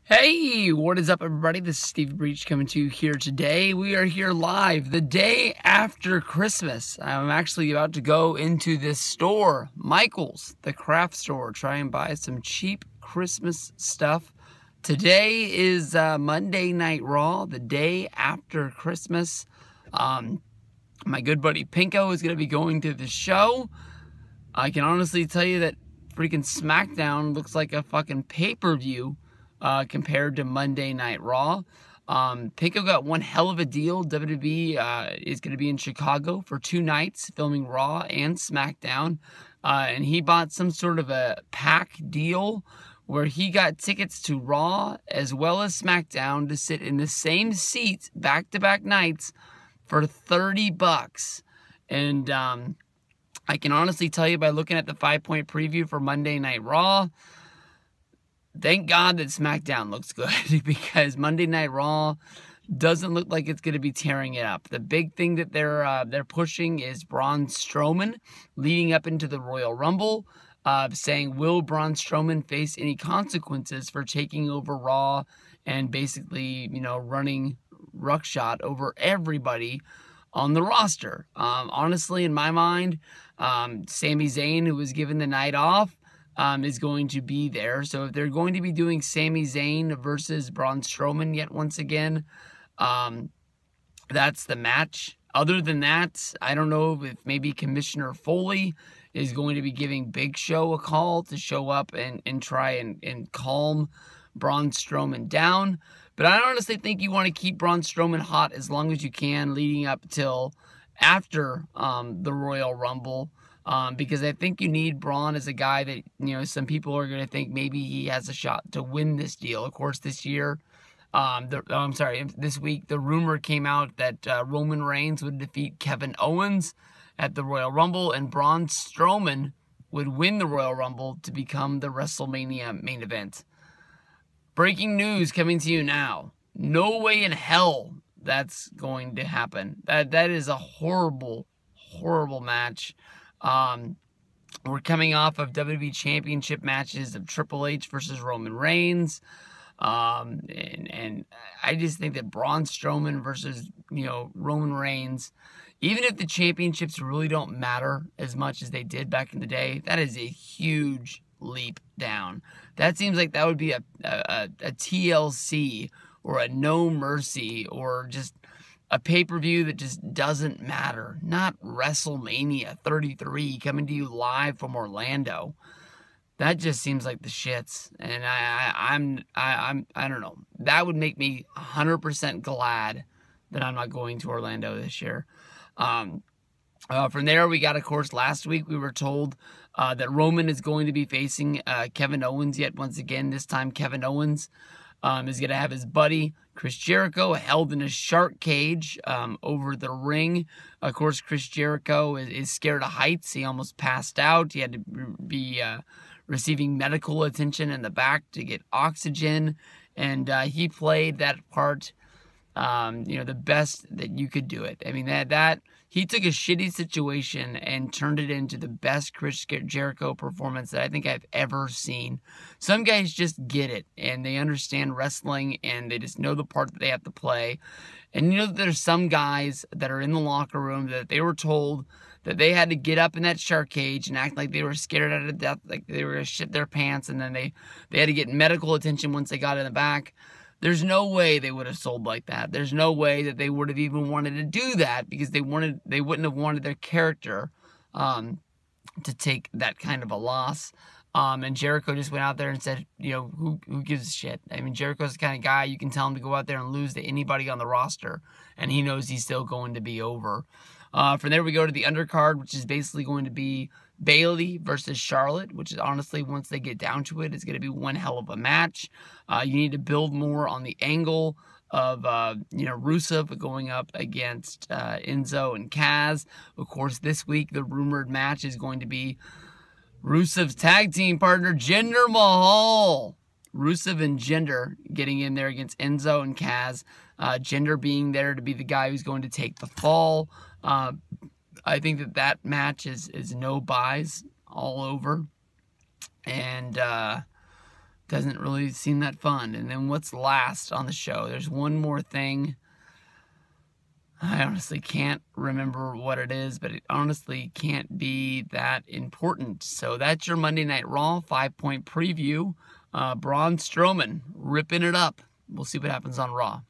Hey, what is up, everybody? This is Steve Breach coming to you here today. We are here live the day after Christmas. I'm actually about to go into this store, Michael's, the craft store, try and buy some cheap Christmas stuff. Today is Monday Night Raw, the day after Christmas. My good buddy Pinko is going to be going to the show. I can honestly tell you that freaking SmackDown looks like a fucking pay-per-view. Compared to Monday Night Raw. Pinko got one hell of a deal. WWE is going to be in Chicago for 2 nights, filming Raw and SmackDown. And he bought some sort of a pack deal where he got tickets to Raw as well as SmackDown to sit in the same seats back-to-back nights for $30. And I can honestly tell you by looking at the 5-point preview for Monday Night Raw, thank God that SmackDown looks good because Monday Night Raw doesn't look like it's going to be tearing it up. The big thing that they're pushing is Braun Strowman leading up into the Royal Rumble, saying, will Braun Strowman face any consequences for taking over Raw and basically, running ruckshot over everybody on the roster? Honestly, in my mind, Sami Zayn, who was given the night off, is going to be there. So if they're going to be doing Sami Zayn versus Braun Strowman yet once again, that's the match. Other than that, I don't know if maybe Commissioner Foley is going to be giving Big Show a call to show up and try and calm Braun Strowman down. But I honestly think you want to keep Braun Strowman hot as long as you can leading up till after the Royal Rumble. Because I think you need Braun as a guy that, some people are going to think maybe he has a shot to win this deal. Of course, this week, the rumor came out that Roman Reigns would defeat Kevin Owens at the Royal Rumble, and Braun Strowman would win the Royal Rumble to become the WrestleMania main event. Breaking news coming to you now. No way in hell that's going to happen. That is a horrible, horrible match. We're coming off of WWE Championship matches of Triple H versus Roman Reigns. And I just think that Braun Strowman versus, Roman Reigns, even if the championships really don't matter as much as they did back in the day, that is a huge leap down. That seems like that would be a TLC or a No Mercy or just a pay-per-view that just doesn't matter. Not WrestleMania 33 coming to you live from Orlando. That just seems like the shits. And I don't know. That would make me 100% glad that I'm not going to Orlando this year. From there, we got, of course, last week we were told that Roman is going to be facing Kevin Owens yet once again. This time Kevin Owens is going to have his buddy Chris Jericho held in a shark cage over the ring. Of course, Chris Jericho is scared of heights. He almost passed out. He had to be receiving medical attention in the back to get oxygen. And he played that part, the best that you could do it. I mean, that he took a shitty situation and turned it into the best Chris Jericho performance that I think I've ever seen. Some guys just get it, and they understand wrestling, and they just know the part that they have to play. And there's some guys that are in the locker room that they were told that they had to get up in that shark cage and act like they were scared out of death, like they were going to shit their pants, and then they had to get medical attention once they got in the back. There's no way they would have sold like that. There's no way that they would have even wanted to do that because they wouldn't have wanted their character to take that kind of a loss. And Jericho just went out there and said, who gives a shit? I mean, Jericho's the kind of guy you can tell him to go out there and lose to anybody on the roster, and he knows he's still going to be over. From there, we go to the undercard, which is basically going to be Bayley versus Charlotte, which is honestly, once they get down to it, is going to be one hell of a match. You need to build more on the angle of, Rusev going up against Enzo and Kaz. Of course, this week, the rumored match is going to be Rusev's tag team partner, Jinder Mahal. Rusev and Jinder getting in there against Enzo and Kaz. Jinder being there to be the guy who's going to take the fall. I think that match is no buys all over. And doesn't really seem that fun. And then what's last on the show? There's one more thing. I honestly can't remember what it is, but it honestly can't be that important. So that's your Monday Night Raw 5-point preview. Braun Strowman ripping it up. We'll see what happens on Raw.